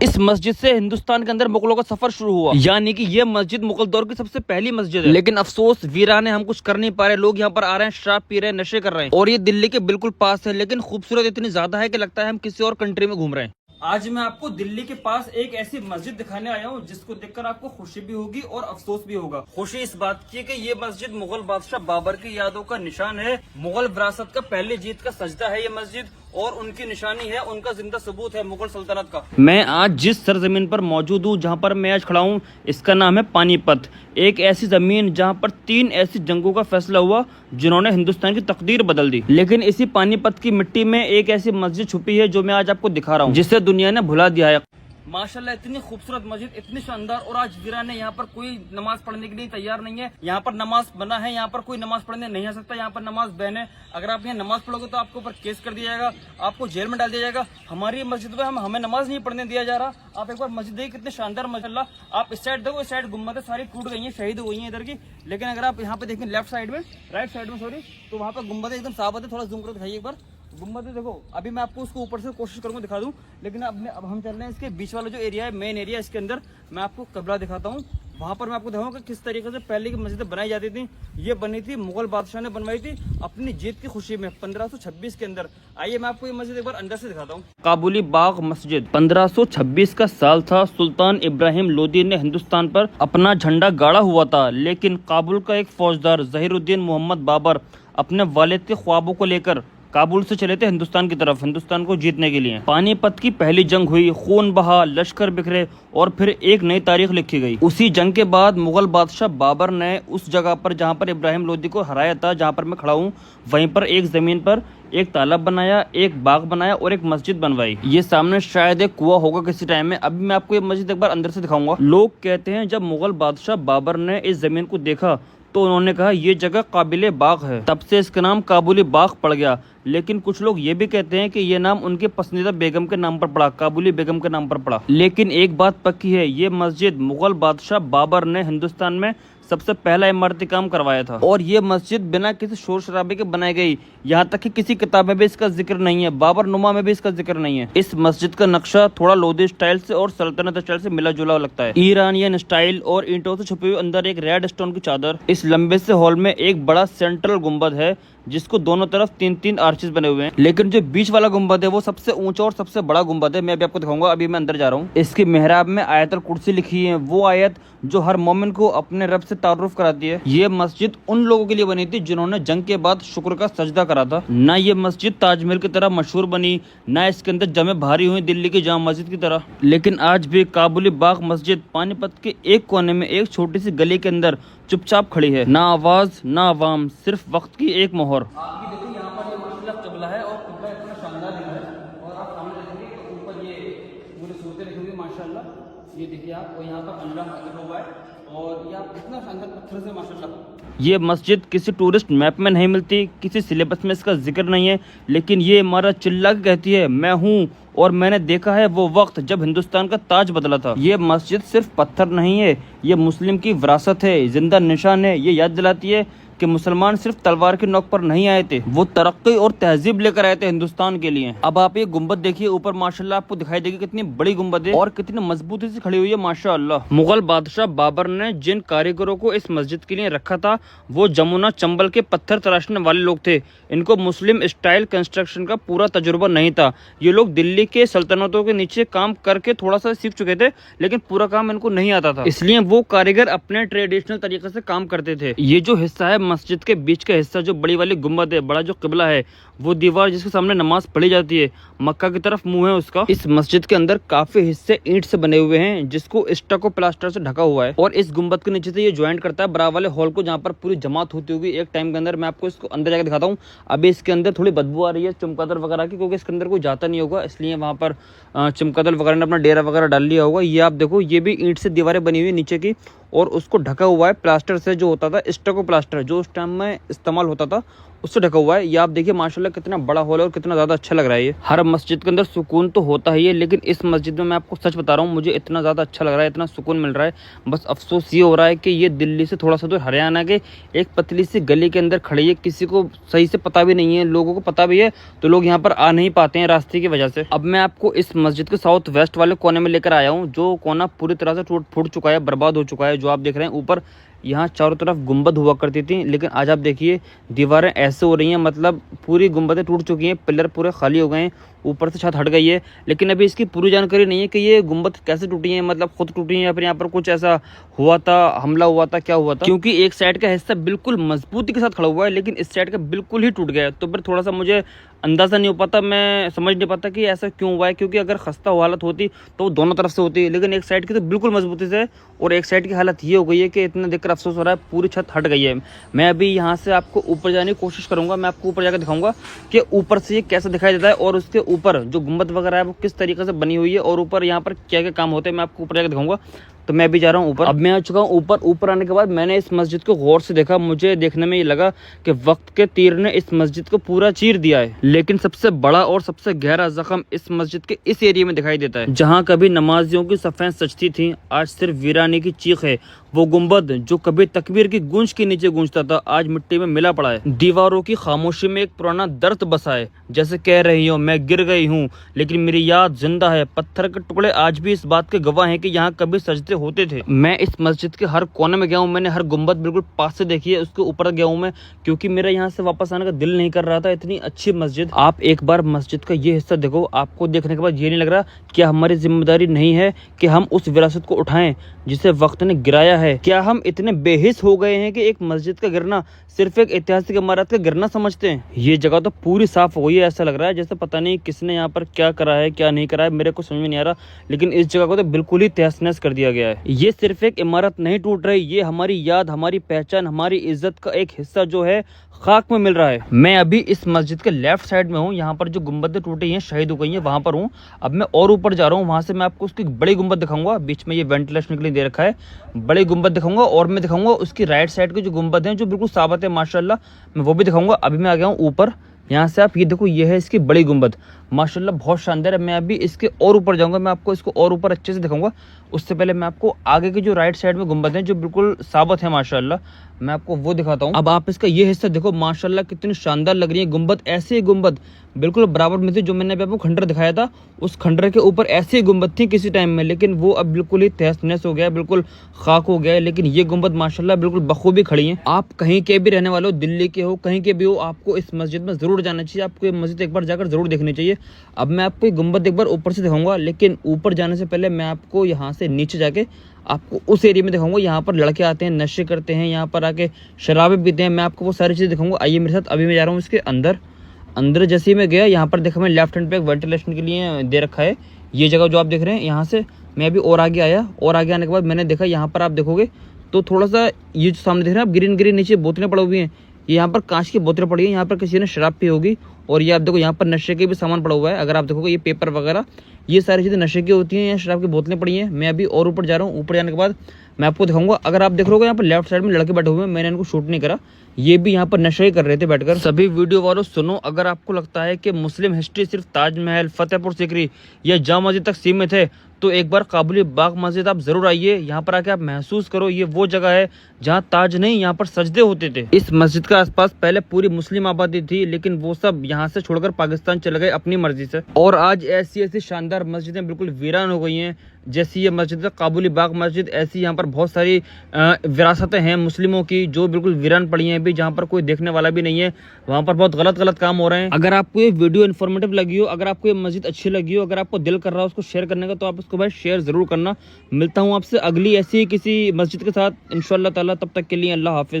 इस मस्जिद से हिंदुस्तान के अंदर मुगलों का सफर शुरू हुआ, यानी कि ये मस्जिद मुगल दौर की सबसे पहली मस्जिद है। लेकिन अफसोस वीरान है, हम कुछ कर नहीं पा रहे। लोग यहाँ पर आ रहे हैं, शराब पी रहे हैं, नशे कर रहे हैं, और ये दिल्ली के बिल्कुल पास है। लेकिन खूबसूरत इतनी ज्यादा है कि लगता है हम किसी और कंट्री में घूम रहे हैं। आज मैं आपको दिल्ली के पास एक ऐसी मस्जिद दिखाने आया हूँ जिसको देखकर आपको खुशी भी होगी और अफसोस भी होगा। खुशी इस बात की है कि ये मस्जिद मुगल बादशाह बाबर की यादों का निशान है। मुगल विरासत का पहली जीत का सजदा है ये मस्जिद, और उनकी निशानी है, उनका जिंदा सबूत है मुगल सल्तनत का। मैं आज जिस सरजमीन पर मौजूद हूँ, जहाँ पर मैं आज खड़ा हूँ, इसका नाम है पानीपत। एक ऐसी जमीन जहाँ पर 3 ऐसी जंगों का फैसला हुआ जिन्होंने हिंदुस्तान की तकदीर बदल दी। लेकिन इसी पानीपत की मिट्टी में एक ऐसी मस्जिद छुपी है जो मैं आज आपको दिखा रहा हूँ, जिसे दुनिया ने भुला दिया है। माशाल्लाह इतनी खूबसूरत मस्जिद, इतनी शानदार, और आज वीरान है। यहाँ पर कोई नमाज पढ़ने के लिए तैयार नहीं है। यहाँ पर नमाज बना है, यहाँ पर कोई नमाज पढ़ने नहीं आ सकता। यहाँ पर नमाज बैन है। अगर आप यहाँ नमाज पढ़ोगे तो आपके ऊपर केस कर दिया जाएगा, आपको जेल में डाल दिया जाएगा। हमारी मस्जिद में हमें नमाज नहीं पढ़ने दिया जा रहा। आप एक बार मस्जिद देखिए, कितनी शानदार माशाल्लाह। आप इस साइड देखो, इस साइड गुम्बदें सारी टूट गई हैं, शहीद हो गई हैं इधर की। लेकिन अगर आप यहाँ पे देखें लेफ्ट साइड में, राइट साइड में सॉरी, तो वहाँ पर गुम्बदें एकदम साबित है। थोड़ा जूम कर दिखाइए एक बार गुम्बदें देखो। अभी मैं आपको उसको ऊपर से कोशिश करूंगा दिखा दूं, लेकिन अब हम चल रहे हैं इसके बीच वाला जो एरिया है, मेन एरिया, इसके अंदर मैं आपको कब्ला दिखाता हूं। वहां पर मैं आपको दिखाऊंगा कि किस तरीके से पहले की मस्जिदें बनाई जाती थी। ये बनी थी, मुगल बादशाह ने बनवाई थी अपनी जीत की खुशी में 1526 के अंदर। आइए मैं आपको ये मस्जिद एक बार अंदर से दिखाता हूँ। काबुली बाग मस्जिद 1526 का साल था। सुल्तान इब्राहिम लोदी ने हिंदुस्तान पर अपना झंडा गाड़ा हुआ था, लेकिन काबुल का एक फौजदार जहीरुद्दीन मोहम्मद बाबर अपने वालिद के ख्वाबों को लेकर काबुल से चले थे हिंदुस्तान की तरफ, हिंदुस्तान को जीतने के लिए। पानीपत की पहली जंग हुई, खून बहा, लश्कर बिखरे, और फिर एक नई तारीख लिखी गई। उसी जंग के बाद मुगल बादशाह बाबर ने उस जगह पर जहां पर इब्राहिम लोदी को हराया था, जहां पर मैं खड़ा हूं, वहीं पर एक जमीन पर एक तालाब बनाया, एक बाग बनाया और एक मस्जिद बनवाई। ये सामने शायद एक कुआं होगा किसी टाइम में। अभी मैं आपको ये मस्जिद एक बार अंदर से दिखाऊंगा। लोग कहते हैं जब मुगल बादशाह बाबर ने इस जमीन को देखा तो उन्होंने कहा ये जगह काबिले बाग है, तब से इसका नाम काबुली बाग पड़ गया। लेकिन कुछ लोग ये भी कहते हैं कि ये नाम उनके पसंदीदा बेगम के नाम पर पड़ा, काबुली बेगम के नाम पर पड़ा। लेकिन एक बात पक्की है, ये मस्जिद मुगल बादशाह बाबर ने हिंदुस्तान में सबसे पहला इमारती काम करवाया था, और ये मस्जिद बिना किसी शोर शराबे के बनाई गई। यहाँ तक कि किसी किताब में भी इसका जिक्र नहीं है, बाबर नुमा में भी इसका जिक्र नहीं है। इस मस्जिद का नक्शा थोड़ा लोधी स्टाइल से और सल्तनत स्टाइल से मिला जुला लगता है। ईरानियन स्टाइल और ईंटों से छुपी हुई अंदर एक रेड स्टोन की चादर। इस लंबे से हॉल में एक बड़ा सेंट्रल गुम्बद है जिसको दोनों तरफ 3-3 आर्चेस बने हुए हैं, लेकिन जो बीच वाला गुम्बद है वो सबसे ऊंचा और सबसे बड़ा गुम्बद है। मैं अभी आपको दिखाऊंगा। अभी मैं अंदर जा रहा हूँ। इसकी मेहराब में आयतल कुर्सी लिखी है, वो आयत जो हर मोमिन को अपने रब से तारुफ कराती है। ये मस्जिद उन लोगों के लिए बनी थी जिन्होंने जंग के बाद शुक्र का सजदा करा था। ना ये मस्जिद ताजमहल की तरह मशहूर बनी, ना इसके अंदर जमे भारी हुई दिल्ली की जामा मस्जिद की तरह। लेकिन आज भी काबुली बाग मस्जिद पानीपत के एक कोने में एक छोटी सी गली के अंदर चुपचाप खड़ी है। ना आवाज, ना आवाम, सिर्फ वक्त की एक मोहर। आप भी देखिए, यहाँ पर ये माशाल्लाह क़िबला है, और क़िबला इतना शानदार दिख रहा है। और आप सामने देखेंगे तो ऊपर ये पूरी सूरतें लिखी हुई माशाल्लाह। ये देखिए आप, और यहाँ पर अल्लाह लिखा हुआ है, और ये आप इतना शानदार पत्थर से माशाल्लाह। ये मस्जिद किसी टूरिस्ट मैप में नहीं मिलती, किसी सिलेबस में इसका जिक्र नहीं है, लेकिन ये इमारत चिल्ला के कहती है मैं हूँ और मैंने देखा है वो वक्त जब हिंदुस्तान का ताज बदला था। ये मस्जिद सिर्फ पत्थर नहीं है, ये मुस्लिम की विरासत है, जिंदा निशान है। ये याद दिलाती है कि मुसलमान सिर्फ तलवार की नोक पर नहीं आए थे, वो तरक्की और तहजीब लेकर आए थे हिंदुस्तान के लिए। अब आप ये गुम्बद देखिए ऊपर, माशाल्लाह आपको दिखाई देगी कितनी बड़ी गुम्बद है और कितनी मजबूती से खड़ी हुई है माशाल्लाह। मुगल बादशाह बाबर ने जिन कारीगरों को इस मस्जिद के लिए रखा था वो जमुना चंबल के पत्थर तराशने वाले लोग थे। इनको मुस्लिम स्टाइल कंस्ट्रक्शन का पूरा तजुर्बा नहीं था। ये लोग दिल्ली के सल्तनतों के नीचे काम करके थोड़ा सा सीख चुके थे, लेकिन पूरा काम इनको नहीं आता था, इसलिए वो कारीगर अपने ट्रेडिशनल तरीके से काम करते थे। ये जो हिस्सा है मस्जिद के बीच का हिस्सा, जो बड़ी वाली गुम्बद है, बड़ा जो किबला है, वो दीवार जिसके सामने नमाज पढ़ी जाती है, मक्का की तरफ मुंह है उसका। इस मस्जिद के अंदर काफी हिस्से ईंट से बने हुए हैं जिसको स्टको प्लास्टर से ढका हुआ है, और इस गुम्बद के नीचे से ये ज्वाइंट करता है बड़ा वाले हॉल को, जहाँ पर पूरी जमात होती होगी एक टाइम के अंदर। मैं आपको इसको अंदर जाकर दिखाता हूँ। अभी इसके अंदर थोड़ी बदबू आ रही है चमकदड़ वगैरह की, क्योंकि इसके अंदर कोई जाता नहीं होगा, इसलिए वहाँ पर चमकदड़ वगैरह ने अपना डेरा वगैरह डाल लिया होगा। ये आप देखो, ये भी ईंट से दीवारें बनी हुई नीचे की, और उसको ढका हुआ है प्लास्टर से, जो होता था स्टको प्लास्टर, जो उस टाइम में इस्तेमाल होता था, उससे ढका हुआ है। ये आप देखिए माशाल्लाह कितना बड़ा हॉल है और कितना ज़्यादा अच्छा लग रहा है। ये हर मस्जिद के अंदर सुकून तो होता ही है, लेकिन इस मस्जिद में मैं आपको सच बता रहा हूँ, मुझे इतना ज़्यादा अच्छा लग रहा है, इतना सुकून मिल रहा है। बस अफसोस ये हो रहा है कि ये दिल्ली से थोड़ा सा दूर हरियाणा के एक पतली सी गली के अंदर खड़ी है, किसी को सही से पता भी नहीं है, लोगों को पता भी है तो लोग यहाँ पर आ नहीं पाते हैं रास्ते की वजह से। अब मैं आपको इस मस्जिद के साउथ वेस्ट वाले कोने में लेकर आया हूँ, जो कोना पूरी तरह से टूट फूट चुका है, बर्बाद हो चुका है। जो आप देख रहे हैं ऊपर, यहाँ चारों तरफ गुंबद हुआ करती थी, लेकिन आज आप देखिए दीवारें ऐसे हो रही हैं, मतलब पूरी गुंबदें टूट चुकी हैं, पिलर पूरे खाली हो गए हैं, ऊपर से छत हट गई है। लेकिन अभी इसकी पूरी जानकारी नहीं है कि ये गुंबद कैसे टूटी हैं, मतलब खुद टूटी हैं या फिर यहाँ पर कुछ ऐसा हुआ था, हमला हुआ था, क्या हुआ था। क्योंकि एक साइड का हिस्सा बिल्कुल मजबूती के साथ खड़ा हुआ है, लेकिन इस साइड का बिल्कुल ही टूट गया है। तो फिर थोड़ा सा मुझे अंदाज़ा नहीं हो पाता, मैं समझ नहीं पाता कि ऐसा क्यों हुआ है। क्योंकि अगर खस्ता हालत होती तो दोनों तरफ से होती, लेकिन एक साइड की तो बिल्कुल मजबूती से, और एक साइड की हालत ये हो गई है कि इतना देखकर अफसोस हो रहा है, पूरी छत हट गई है। मैं अभी यहाँ से आपको ऊपर जाने की कोशिश करूँगा, मैं आपको ऊपर जाकर दिखाऊंगा कि ऊपर से ये कैसा दिखाई देता है, और उसके ऊपर जो गुंबद वगैरह है वो किस तरीके से बनी हुई है, और ऊपर यहाँ पर क्या क्या काम होते हैं मैं आपको ऊपर जाकर दिखाऊंगा। तो मैं भी जा रहा हूँ ऊपर। अब मैं आ चुका हूँ ऊपर। ऊपर आने के बाद मैंने इस मस्जिद को गौर से देखा, मुझे देखने में ये लगा कि वक्त के तीर ने इस मस्जिद को पूरा चीर दिया है। लेकिन सबसे बड़ा और सबसे गहरा जख्म इस मस्जिद के इस एरिया में दिखाई देता है, जहाँ कभी नमाजियों की सफ़ें सजती थी, आज सिर्फ वीरानी की चीख है। वो गुंबद जो कभी तकबीर की गूंज के नीचे गूंजता था, आज मिट्टी में मिला पड़ा है। दीवारों की खामोशी में एक पुराना दर्द बसा है, जैसे कह रही हो मैं गिर गई हूँ लेकिन मेरी याद जिंदा है। पत्थर के टुकड़े आज भी इस बात के गवाह हैं कि यहाँ कभी सजदे होते थे। मैं इस मस्जिद के हर कोने में गया हूँ, मैंने हर गुंबद बिल्कुल पास से देखी है, उसके ऊपर गया हूँ मैं, क्योंकि मेरा यहाँ से वापस आने का दिल नहीं कर रहा था। इतनी अच्छी मस्जिद। आप एक बार मस्जिद का ये हिस्सा देखो, आपको देखने के बाद ये नहीं लग रहा क्या हमारी जिम्मेदारी नहीं है कि हम उस विरासत को उठाएं जिसे वक्त ने गिराया है। क्या हम इतने बेहिस हो गए हैं कि एक मस्जिद का गिरना सिर्फ एक ऐतिहासिक इमारत का गिरना समझते हैं। ये जगह तो पूरी साफ हो गई है, ऐसा लग रहा है जैसे पता नहीं किसने यहाँ पर क्या करा है क्या नहीं करा है, मेरे को समझ में नहीं आ रहा। लेकिन इस जगह को तो बिल्कुल ही तहस नहस कर दिया गया है। ये सिर्फ एक इमारत नहीं टूट रही, ये हमारी याद, हमारी पहचान, हमारी इज्जत का एक हिस्सा जो है खाक में मिल रहा है। मैं अभी इस मस्जिद के लेफ्ट साइड में हूँ, यहाँ पर जो गुंबदें टूटी हैं, शहीद हो गई हैं, वहां पर हूँ। अब मैं और ऊपर जा रहा हूँ, वहां से मैं आपको उसकी बड़ी गुंबद दिखाऊंगा, बीच में ये वेंटिलेशन के लिए दे रखा है, बड़ी गुंबद दिखाऊंगा। और मैं दिखाऊंगा उसकी राइट साइड की जो गुंबद है जो बिल्कुल साबित है माशाल्लाह, मैं वो भी दिखाऊंगा। अभी मैं आ गया हूँ ऊपर, यहाँ से आप ये देखो, ये है इसकी बड़ी गुंबद, माशाल्लाह बहुत शानदार है। मैं अभी इसके और ऊपर जाऊंगा, मैं आपको इसको और ऊपर अच्छे से दिखाऊंगा। उससे पहले मैं आपको आगे की जो राइट साइड में गुंबद है जो बिल्कुल साबित है माशाल्लाह, मैं आपको वो दिखाता हूँ। अब आप इसका ये हिस्सा देखो, माशाल्लाह कितनी शानदार लग रही है गुंबद। ऐसे ही गुंबद बिल्कुल बराबर में थी जो मैंने अभी आपको खंडर दिखाया था, उस खंडर के ऊपर ऐसी ही गुंबद थी किसी टाइम में, लेकिन वो अब बिल्कुल ही तहस नहस हो गया, बिल्कुल खाक हो गया है। लेकिन ये गुंबद माशाल्लाह बिल्कुल बखूबी खड़ी है। आप कहीं के भी रहने वाले हो, दिल्ली के हो, कहीं के भी हो, आपको इस मस्जिद में जरूर जाना चाहिए, आपको ये मस्जिद एक बार जाकर जरूर देखनी चाहिए। अब मैं आपको ये गुंबद एक बार ऊपर से दिखाऊंगा, लेकिन ऊपर जाने से पहले मैं आपको यहाँ से नीचे जाके आपको उस एरिया में दिखाऊंगा। यहाँ पर लड़के आते हैं, नशे करते हैं, यहाँ पर आके शराबें पीते हैं, मैं आपको वो सारी चीज़ें दिखाऊंगा। आइए मेरे साथ, अभी मैं जा रहा हूँ इसके अंदर। अंदर जैसे ही मैं गया, यहाँ पर देखा मैं लेफ्ट हैंड पे एक वेंटिलेशन के लिए दे रखा है, ये जगह जो आप देख रहे हैं। यहाँ से मैं अभी और आगे आया, और आगे आने के बाद मैंने देखा यहाँ पर आप देखोगे तो थोड़ा सा ये जो सामने देख रहे हैं आप, ग्रीन ग्रीन नीचे बोतलें पड़ी हुई हैं, ये यहाँ पर कांच की बोतलें पड़ी हैं, यहाँ पर किसी ने शराब पी होगी। और ये आप देखो यहाँ पर नशे के भी सामान पड़ा हुआ है, अगर आप देखोगे ये पेपर वगैरह, ये सारी चीज़ें नशे की होती हैं, यहाँ शराब की बोतलें पड़ी हैं। मैं अभी और ऊपर जा रहा हूँ, ऊपर जाने के बाद मैं आपको दिखाऊंगा। अगर आप देख रहे हो यहाँ पर लेफ्ट साइड में लड़के बैठे हुए हैं, मैंने इनको शूट नहीं करा, ये भी यहाँ पर नशा ही कर रहे थे बैठकर। सभी वीडियो वालों सुनो, अगर आपको लगता है कि मुस्लिम हिस्ट्री सिर्फ ताजमहल, फतेहपुर सीकरी या जामा मस्जिद तक सीमित है, तो एक बार काबुली बाग मस्जिद आप जरूर आइए। यहाँ पर आके आप महसूस करो, ये वो जगह है जहाँ ताज नहीं, यहाँ पर सजदे होते थे। इस मस्जिद का आसपास पहले पूरी मुस्लिम आबादी थी, लेकिन वो सब यहाँ से छोड़कर पाकिस्तान चले गए अपनी मर्जी से। और आज ऐसी ऐसी शानदार मस्जिदें बिल्कुल वीरान हो गई हैं, जैसी ये मस्जिद है काबुली बाग मस्जिद। ऐसी यहाँ पर बहुत सारी विरासतें हैं मुस्लिमों की जो बिल्कुल वीरान पड़ी हैं अभी, जहाँ पर कोई देखने वाला भी नहीं है। वहाँ पर बहुत गलत गलत काम हो रहे हैं। अगर आपको ये वीडियो इन्फॉर्मेटिव लगी हो, अगर आपको ये मस्जिद अच्छी लगी हो, अगर आपको दिल कर रहा हो उसको शेयर करने का, तो आप उसको भाई शेयर जरूर करना। मिलता हूँ आपसे अगली ऐसी किसी मस्जिद के साथ इंशाअल्लाह ताला, तब तक के लिए अल्लाह हाफिज।